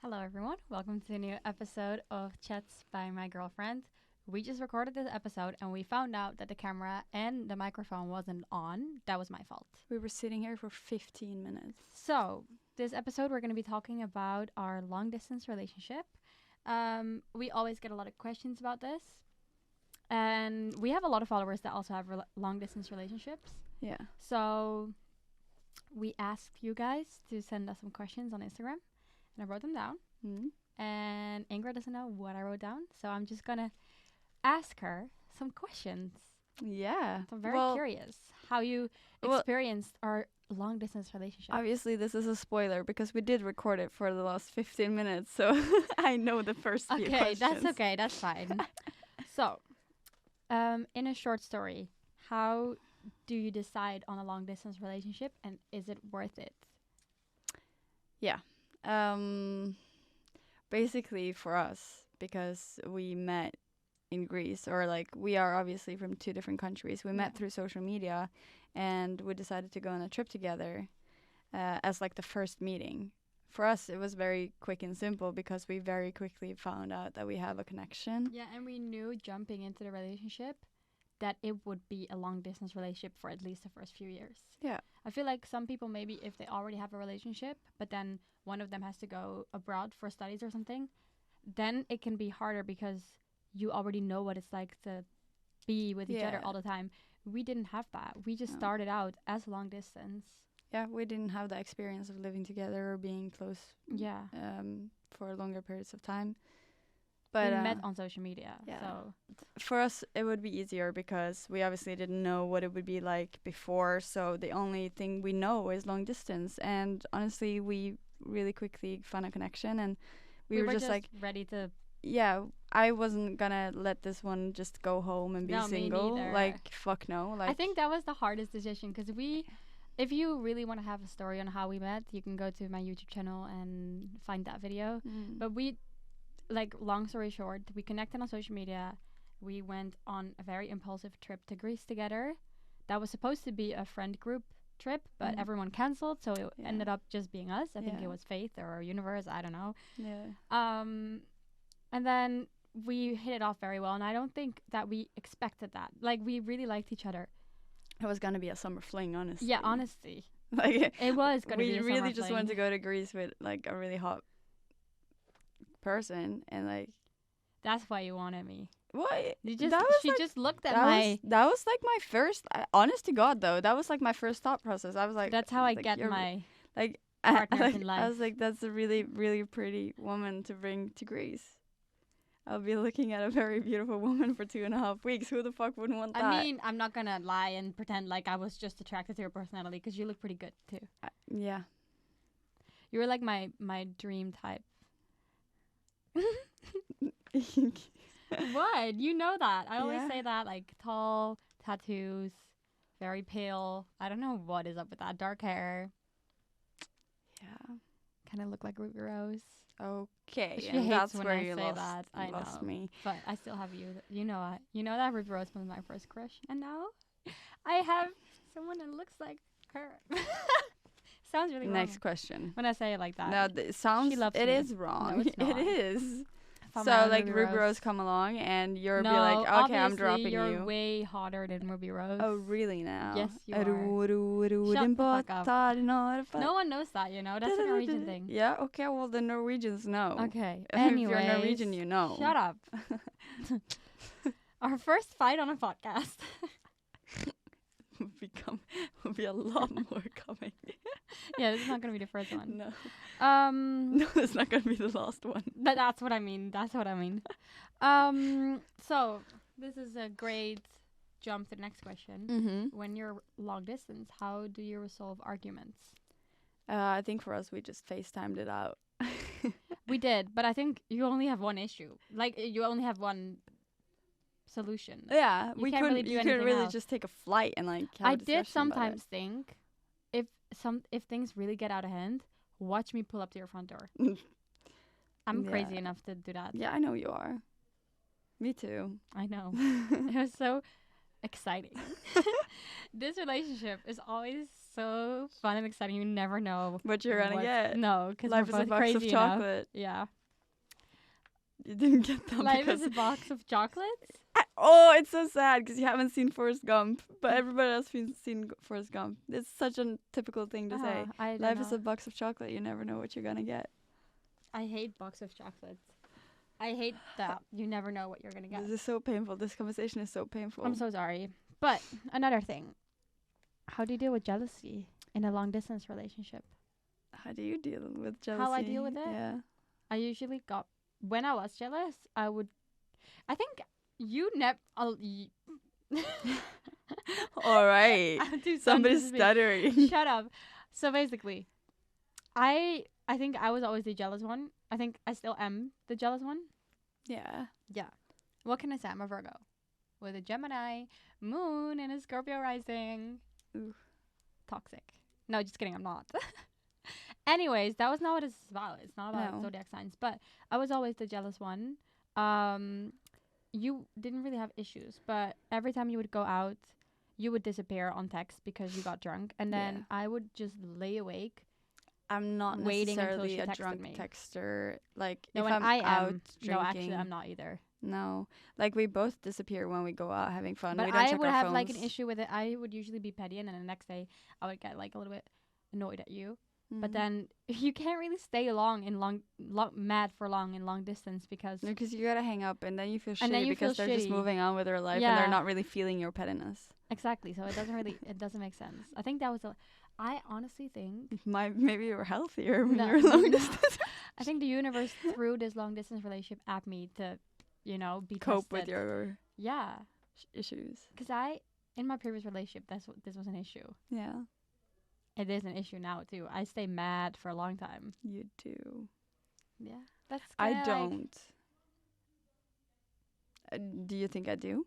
Hello, everyone. Welcome to a new episode of Chats by My Girlfriend. We just recorded this episode and we found out that the camera and the microphone wasn't on. That was my fault. We were sitting here for 15 minutes. So, this episode, we're going to be talking about our long distance relationship. We always get a lot of questions about this. And we have a lot of followers that also have long distance relationships. Yeah. So, we asked you guys to send us some questions on Instagram. And I wrote them down. And Ingrid doesn't know what I wrote down. So I'm just going to ask her some questions. Yeah. So I'm very curious how you experienced our long distance relationship. Obviously, this is a spoiler because we did record it for the last 15 minutes. So I know the first few questions. That's okay. That's fine. So, in a short story, how do you decide on a long distance relationship and is it worth it? Yeah. Basically for us, because we met in Greece, or like we are obviously from two different countries. We met through social media and we decided to go on a trip together as like the first meeting. For us, it was very quick and simple because we very quickly found out that we have a connection. Yeah, and we knew jumping into the relationship that it would be a long distance relationship for at least the first few years. Yeah. I feel like some people, maybe if they already have a relationship, but then one of them has to go abroad for studies or something, then it can be harder because you already know what it's like to be with each other all the time. We didn't have that. We just started out as long distance. Yeah, we didn't have the experience of living together or being close for longer periods of time. But we met on social media. Yeah. So for us, it would be easier because we obviously didn't know what it would be like before. So the only thing we know is long distance. And honestly, we really quickly found a connection. And we were just like ready to. Yeah, I wasn't gonna let this one just go home and be single. Like, fuck no. Like, I think that was the hardest decision because if you really want to have a story on how we met, you can go to my YouTube channel and find that video. But long story short, we connected on social media. We went on a very impulsive trip to Greece together. That was supposed to be a friend group trip, but everyone canceled, so it ended up just being us. I think it was fate or universe, I don't know. Yeah. And then we hit it off very well, and I don't think that we expected that. Like, we really liked each other. It was gonna be a summer fling, honestly. Yeah, honestly. Like, it was gonna be a summer We really just fling. wanted to go to Greece with like a really hot person, and like that's why you wanted me. What? She just looked at that was like my first, honest to God though, that was like my first thought process. I was like, that's how I get my like partners in life. I was like, that's a really, really pretty woman to bring to Greece. I'll be looking at a very beautiful woman for 2.5 weeks. Who the fuck wouldn't want that? I mean, I'm not gonna lie and pretend like I was just attracted to your personality because you look pretty good too. Yeah. You were like my dream type. What? You know that. I always say that, like, tall, tattoos, very pale. I don't know what is up with that. Dark hair. Yeah. Kind of look like Ruby Rose. Okay. She And hates that's when where I you say lost, that. I lost know. me. But I still have you. You know it. You know that Ruby Rose was my first crush. And now I have someone that looks like her. Sounds really wrong. Next question. When I say it like that. No, it sounds. It me. is wrong. No, it's not. It is. So like Ruby Rose come along and you're be like, okay, I'm dropping you're you. way hotter than Ruby Rose. Oh, really now? Yes, you are. Shut the fuck up. No one knows that, you know. That's a Norwegian thing. Yeah, okay, well, the Norwegians know. Okay, If you're Norwegian, you know. Shut up. Our first fight on a podcast. will be a lot more coming. Yeah, this is not going to be the first one. No. No, it's not going to be the last one. That's what I mean. So, this is a great jump to the next question. Mm-hmm. When you're long distance, how do you resolve arguments? I think for us, we just FaceTimed it out. We did, but I think you only have one issue. Like, you only have one solution. Yeah, you couldn't really just take a flight and like have I a did discussion sometimes think if things really get out of hand, watch me pull up to your front door. I'm crazy enough to do that. Yeah, I know you are. Me too. I know. It was so exciting. This relationship is always so fun and exciting. You never know what you're gonna get. No, because Life we're is a both box crazy of enough. chocolate. Yeah. You didn't get that Life because is a box of chocolates? oh, it's so sad because you haven't seen Forrest Gump, but everybody else has seen Forrest Gump. It's such a typical thing to say. Life is a box of chocolate. You never know what you're gonna get. I hate box of chocolates. I hate that. You never know what you're gonna get. This is so painful. This conversation is so painful. I'm so sorry. But another thing. How do you deal with jealousy in a long distance relationship? How do you deal with jealousy? How I deal with it? Yeah. I usually got when I was jealous, I think you never. All right. Somebody's stuttering. Shut up. So basically, I think I was always the jealous one. I think I still am the jealous one. Yeah. Yeah. What can I say? I'm a Virgo with a Gemini moon and a Scorpio rising. Ooh. Toxic. No, just kidding. I'm not. Anyways, that was not what it's about. It's not about zodiac signs, but I was always the jealous one. You didn't really have issues, but every time you would go out, you would disappear on text because you got drunk, and then I would just lay awake. I'm not waiting necessarily until a she drunk me. texter. Like No, if I'm I out am. drinking. No, actually, I'm not either. No, like we both disappear when we go out having fun. But we don't I check would our have phones. like an issue with it. I would usually be petty, and then the next day I would get like a little bit annoyed at you. But then you can't really stay mad for long in long distance because you gotta hang up and then you feel and then shitty you because feel they're just shitty. moving on with their life and they're not really feeling your pettiness. Exactly. So it doesn't make sense. I think that was I honestly think Maybe you were healthier when No, you were long no. distance. I think the universe threw this long distance relationship at me to, be Cope tested. with your issues. Because in my previous relationship, this was an issue. Yeah. It is an issue now too. I stay mad for a long time. You do. Yeah, that's. I don't. Do you think I do?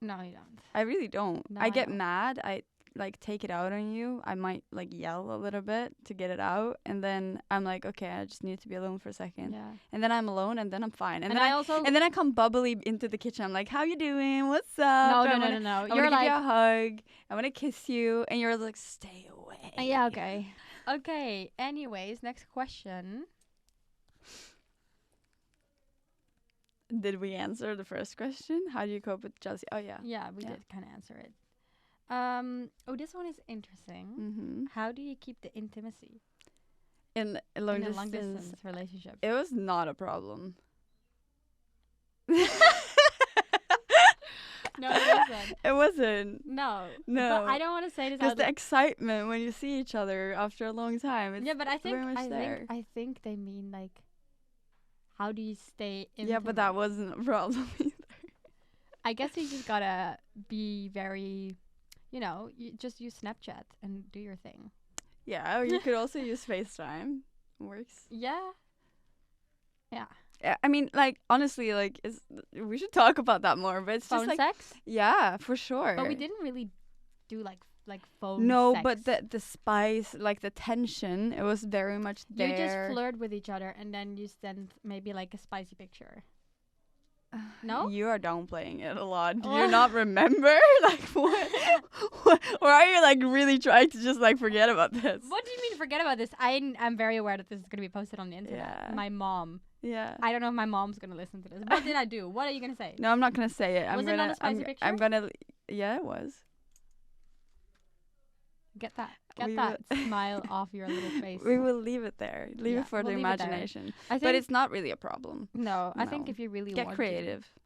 No, you don't. I really don't. No, I I get don't. mad. I like take it out on you. I might like yell a little bit to get it out, and then I'm like, okay, I just need to be alone for a second. Yeah. And then I'm alone, and then I'm fine. And, And then I come bubbly into the kitchen. I'm like, how you doing? What's up? No. I You're wanna like, give you a hug. I wanna kiss you, and you're like, stay away. yeah, okay. Okay. Anyways, next question. Did we answer the first question? How do you cope with jealousy? Oh yeah. Yeah, we did kind of answer it. This one is interesting. Mm-hmm. How do you keep the intimacy In a in long a distance, long distance relationship? it was not a problem. No, it wasn't. It wasn't. No. No. But I don't want to say this. Just the excitement when you see each other after a long time. It's yeah, but I think very much there. I think they mean like, how do you stay intimate? Yeah, but that wasn't a problem either. I guess you just gotta be very, you just use Snapchat and do your thing. Yeah, or you could also use FaceTime. Works. Yeah. Yeah. Yeah, I mean, like, honestly, like, we should talk about that more, but it's Phone just like, sex? yeah, for sure. But we didn't really do like phone No, sex. but the spice, like the tension, it was very much there. You just flirt with each other and then you send maybe like a spicy picture. No? You are downplaying it a lot. Do you not remember? Like, what? Or are you, like, really trying to just, like, forget about this? What do you mean forget about this? I'm very aware that this is going to be posted on the internet. Yeah. My mom. Yeah. I don't know if my mom's going to listen to this. What did I do? What are you going to say? No, I'm not going to say it. Was it not a spicy picture? I'm going to... Yeah, it was. Get that smile off your little face. We will leave it there. Leave it for the we'll leave it there. imagination. I think But it's not really a problem. No, I think if you really Get want creative. to.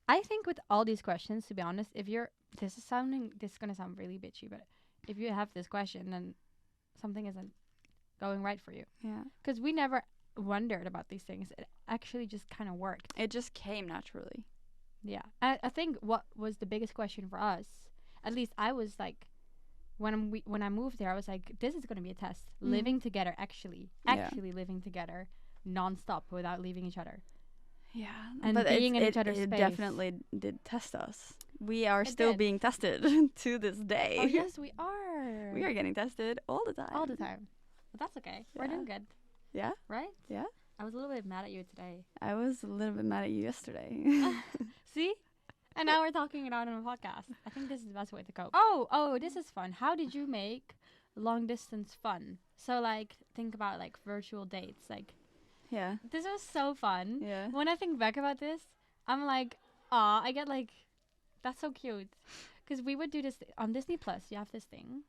I think with all these questions, to be honest, this is going to sound really bitchy, but if you have this question, then something isn't going right for you. Yeah. Because we never wondered about these things. It actually just kind of worked. It just came naturally. Yeah. I think what was the biggest question for us, at least I was like, when I moved there, I was like, this is going to be a test. Living together, actually living together nonstop without leaving each other. Yeah. And but being in each other's it space. definitely did test us. We are still did. being tested to this day. Oh, yes, we are. We are getting tested all the time. All the time. But that's okay. We're Yeah. doing good. Yeah? Right? Yeah. I was a little bit mad at you today. I was a little bit mad at you yesterday. See? And now we're talking it out on a podcast. I think this is the best way to cope. Oh, this is fun. How did you make long distance fun. So like think about like virtual dates. Like Yeah. this was so fun. Yeah. When I think back about this, I'm like, aw, I get like, that's so cute. Because we would do this on Disney Plus. You have this thing.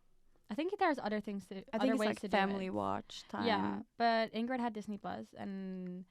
I think there's other things to, I other think it's ways like to family do it. watch time. Yeah, but Ingrid had Disney Plus, and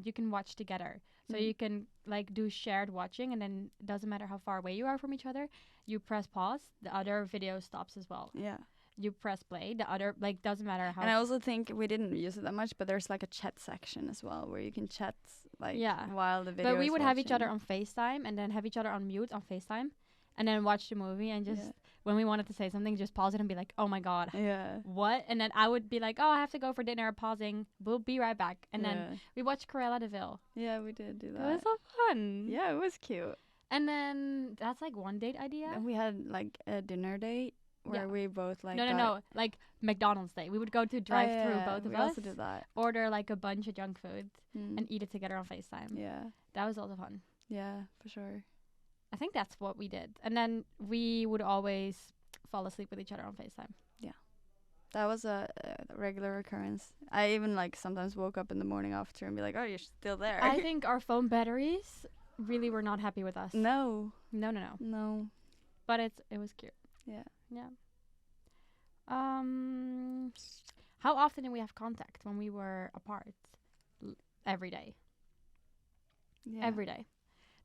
you can watch together. So you can like do shared watching, and then it doesn't matter how far away you are from each other. You press pause, the other video stops as well. Yeah. You press play, the other like doesn't matter how. And I also think we didn't use it that much, but there's like a chat section as well where you can chat like while the video. But we is would have each watching. other on FaceTime, and then have each other on mute on FaceTime, and then watch the movie, and just when we wanted to say something, just pause it and be like, oh my god, what? And then I would be like, oh, I have to go for dinner, pausing, we'll be right back. And then we watched Cruella de Vil. Yeah, we did do that. It was so fun. Yeah, it was cute. And then that's like one date idea. And we had like a dinner date where we both like no, like McDonald's date. We would go to drive through, both of us. We also did that. Order like a bunch of junk food and eat it together on FaceTime. Yeah. That was also fun. Yeah, for sure. I think that's what we did. And then we would always fall asleep with each other on FaceTime. Yeah. That was a regular occurrence. I even like sometimes woke up in the morning after and be like, oh, you're still there. I think our phone batteries really were not happy with us. No. No. But it was cute. Yeah. Yeah. How often did we have contact when we were apart? Every day. Yeah. Every day.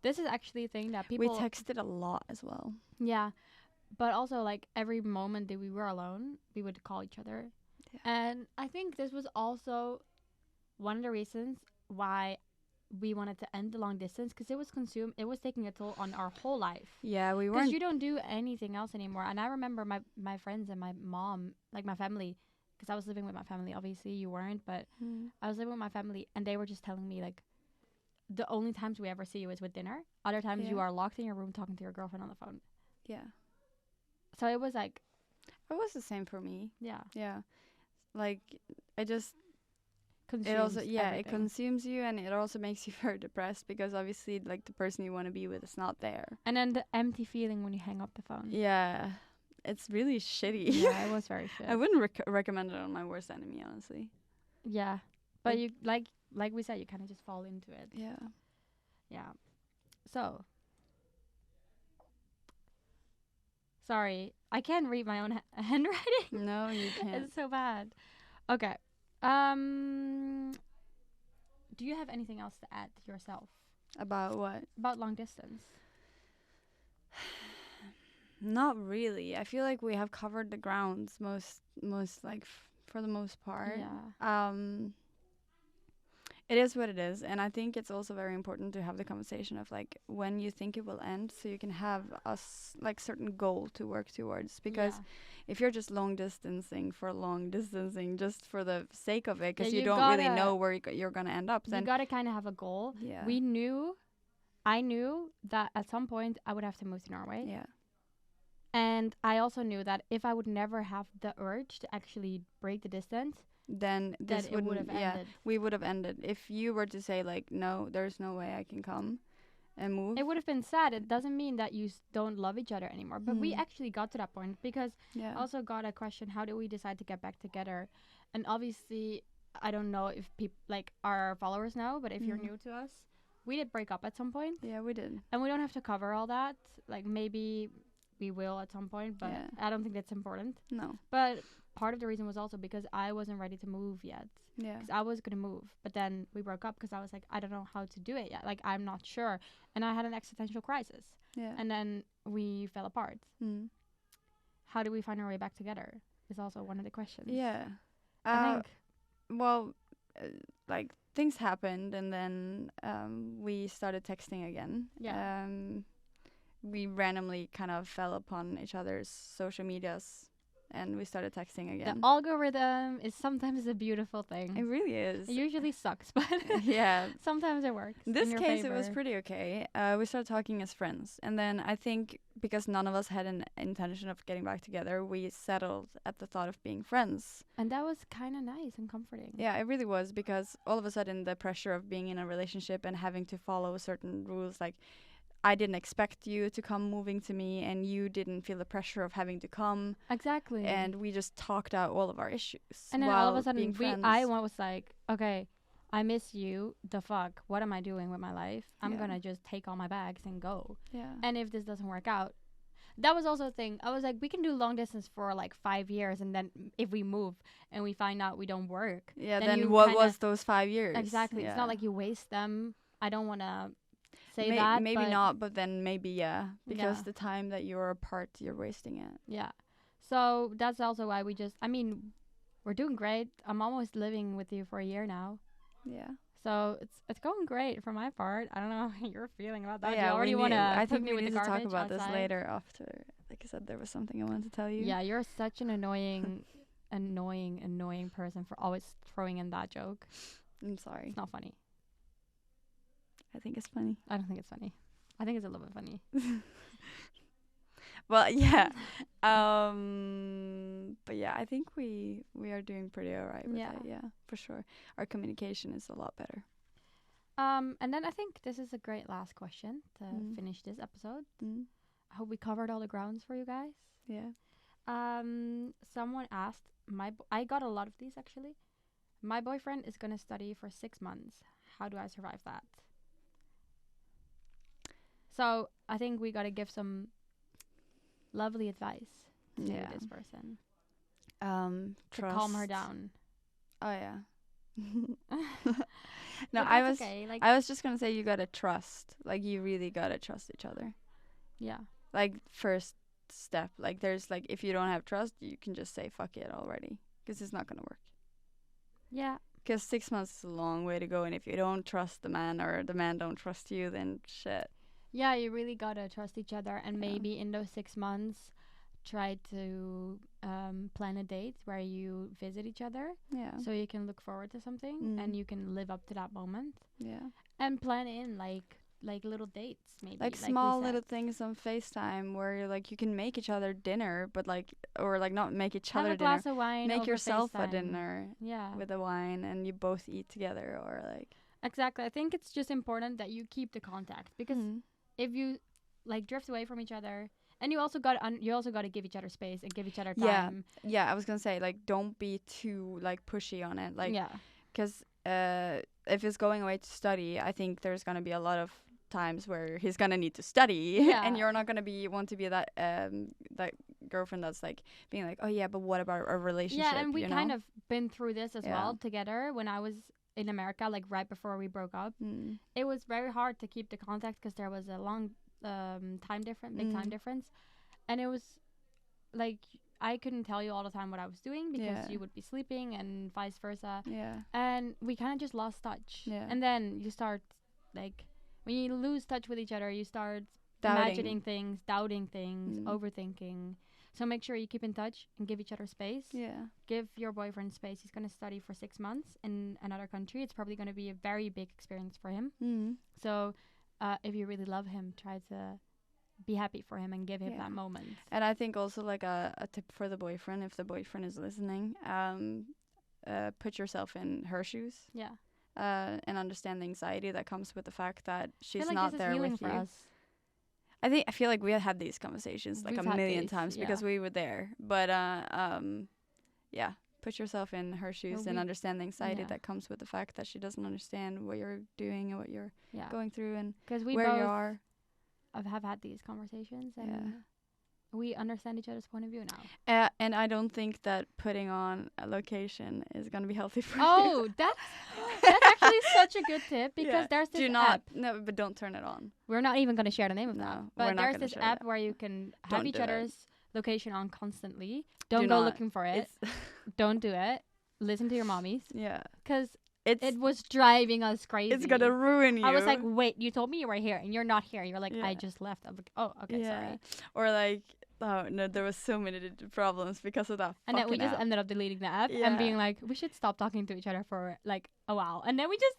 This is actually a thing that people... We texted a lot as well. Yeah. But also, like, every moment that we were alone, we would call each other. Yeah. And I think this was also one of the reasons why we wanted to end the long distance, because it was taking a toll on our whole life. Yeah, we weren't... Because you don't do anything else anymore. And I remember my friends and my mom, like my family, because I was living with my family. Obviously, you weren't, but I was living with my family, and they were just telling me, like, the only times we ever see you is with dinner. Other times you are locked in your room talking to your girlfriend on the phone. Yeah. So it was like... It was the same for me. Yeah. Yeah. Like, I just... Consumes it also, everything. It consumes you, and it also makes you very depressed because obviously, like, the person you want to be with is not there. And then the empty feeling when you hang up the phone. Yeah. It's really shitty. Yeah, it was very shit. I wouldn't recommend it on my worst enemy, honestly. Yeah. But you, like we said, you kind of just fall into it. Yeah. Yeah. So. Sorry. I can't read my own handwriting. No, you can't. It's so bad. Okay. Do you have anything else to add yourself? About what? About long distance. Not really. I feel like we have covered the grounds most like for the most part. Yeah. It is what it is, and I think it's also very important to have the conversation of like when you think it will end, so you can have like certain goal to work towards. Because if you're just long distancing just for the sake of it, because you don't really know where you're gonna end up, then you gotta kind of have a goal. Yeah. I knew that at some point I would have to move to Norway. Yeah. And I also knew that if I would never have the urge to actually break the distance, then this would have ended. We would have ended. If you were to say like, no, there's no way I can come and move, it would have been sad. It doesn't mean that you don't love each other anymore. But we actually got to that point because I also got a question, how did we decide to get back together? And obviously, I don't know if people like our followers know, but if you're new to us, we did break up at some point. Yeah, we did. And we don't have to cover all that. Like maybe we will at some point, but I don't think that's important. No. But part of the reason was also because I wasn't ready to move yet. Yeah. Because I was going to move. But then we broke up because I was like, I don't know how to do it yet. Like, I'm not sure. And I had an existential crisis. Yeah. And then we fell apart. How do we find our way back together is also one of the questions. Yeah. I think. Well, like, things happened, and then we started texting again. Yeah. We randomly kind of fell upon each other's social medias, and we started texting again. The algorithm is sometimes a beautiful thing. It really is. It usually sucks, but yeah, sometimes it works. In this case, it was pretty okay. We started talking as friends, and then I think because none of us had an intention of getting back together, we settled at the thought of being friends. And that was kind of nice and comforting. Yeah, it really was, because all of a sudden the pressure of being in a relationship and having to follow certain rules, like I didn't expect you to come moving to me, and you didn't feel the pressure of having to come. Exactly. And we just talked out all of our issues. And then while all of a sudden, being friends. I was like, okay, I miss you. The fuck? What am I doing with my life? I'm gonna just take all my bags and go. Yeah. And if this doesn't work out, that was also a thing. I was like, we can do long distance for like 5 years, and then if we move and we find out we don't work, Yeah. Then what was those 5 years? Exactly. Yeah. It's not like you waste them. I don't want to say maybe not, but then maybe because the time that you're apart, you're wasting it. Yeah. So that's also why we're doing great. I'm almost living with you for a year now. Yeah. So it's going great for my part. I don't know how you're feeling about that. Yeah, you already want to. I think we need to talk about outside. this later after. Like I said, there was something I wanted to tell you. Yeah, you're such an annoying person for always throwing in that joke. I'm sorry. It's not funny. I think it's funny. I don't think it's funny. I think it's a little bit funny. Well, yeah. But yeah, I think we are doing pretty alright with it. Yeah, for sure. Our communication is a lot better. And then I think this is a great last question to finish this episode. I hope we covered all the grounds for you guys. Yeah. Someone asked, I got a lot of these actually. My boyfriend is going to study for 6 months. How do I survive that? So I think we got to give some lovely advice to this person. Trust. To calm her down. Oh yeah. No, I was just gonna say you gotta trust. Like you really gotta trust each other. Yeah. Like first step. Like there's like if you don't have trust, you can just say fuck it already, because it's not gonna work. Yeah. Because 6 months is a long way to go, and if you don't trust the man or the man don't trust you, then shit. Yeah, you really gotta trust each other, and maybe in those 6 months, try to plan a date where you visit each other. Yeah. So you can look forward to something, and you can live up to that moment. Yeah. And plan in like little dates, maybe. Like small little things on FaceTime where you're like you can make each other dinner, but like or like not make each other dinner. Have a glass of wine. Make yourself FaceTime. a dinner. Yeah. With a wine, and you both eat together, or like. Exactly. I think it's just important that you keep the contact, because if you like drift away from each other, and you also got to give each other space and give each other time. Yeah. I was gonna say, like, don't be too like pushy on it, like, because if he's going away to study, I think there's gonna be a lot of times where he's gonna need to study, and you're not gonna want to be that that girlfriend that's like being like, oh yeah, but what about our relationship? Yeah, and we kind of been through this as well together. When I was in America, like right before we broke up, it was very hard to keep the contact because there was a long big time difference, and it was like I couldn't tell you all the time what I was doing because you would be sleeping and vice versa. Yeah, and we kind of just lost touch. Yeah, and then you start like when you lose touch with each other, you start imagining things, doubting things, overthinking. So make sure you keep in touch and give each other space. Yeah. Give your boyfriend space. He's going to study for 6 months in another country. It's probably going to be a very big experience for him. So if you really love him, try to be happy for him and give him that moment. And I think also like a tip for the boyfriend, if the boyfriend is listening, put yourself in her shoes. Yeah. And understand the anxiety that comes with the fact that she's not there with you. Us. I feel like we had these conversations like a million times because we were there. But put yourself in her shoes and understand the anxiety that comes with the fact that she doesn't understand what you're doing and what you're going through and where you are. Have had these conversations and we understand each other's point of view now. And I don't think that putting on a location is going to be healthy for you. Oh, that's actually such a good tip because there's this app. No, but don't turn it on. We're not even going to share the name of that. But there's this app where you can have each other's location on constantly. Don't go looking for it. Don't do it. Listen to your mommies. Yeah. Because it was driving us crazy. It's going to ruin you. I was like, wait, you told me you were here and you're not here. You're like, I just left. I'm like, oh, okay, sorry. Or like, oh no, there was so many problems because of that. And then we just ended up deleting the app and being like, we should stop talking to each other for like a while. And then we just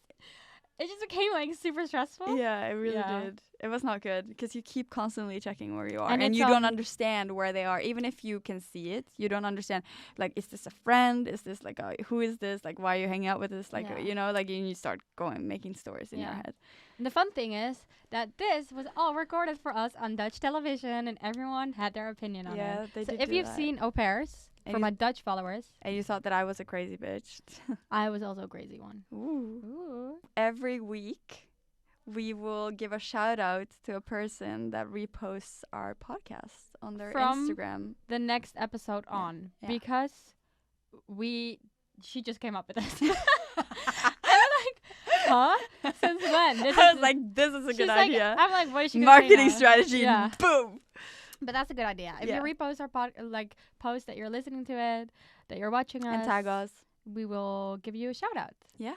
it just became like super stressful. Yeah, it really did. It was not good because you keep constantly checking where you are, And and it's, you don't understand where they are. Even if you can see it, you don't understand. Like, is this a friend? Is this like who is this? Like, why are you hanging out with this? Like, you know, like, and you start making stories in your head. And the fun thing is that this was all recorded for us on Dutch television, and everyone had their opinion on it. Yeah, they did. So if you've seen Au Pairs, for my Dutch followers, and you thought that I was a crazy bitch, I was also a crazy one. Ooh. Every week, we will give a shout out to a person that reposts our podcast on their Instagram. The next episode on, because she just came up with this. I was like, huh? Since when? I was like, this is a good idea. I'm like, what is she gonna Marketing say now? strategy. Yeah. Boom. But that's a good idea. If you repost our post that you're listening to it, that you're watching us, and tag us, we will give you a shout out. Yeah.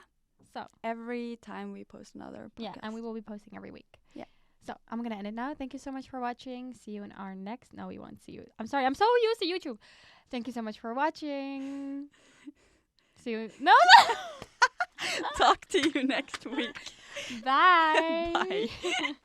So every time we post another podcast. Yeah, and we will be posting every week. Yeah. So I'm gonna end it now. Thank you so much for watching. See you in our next. No, we won't see you. I'm sorry. I'm so used to YouTube. Thank you so much for watching. See you. No. Talk to you next week. Bye. Bye.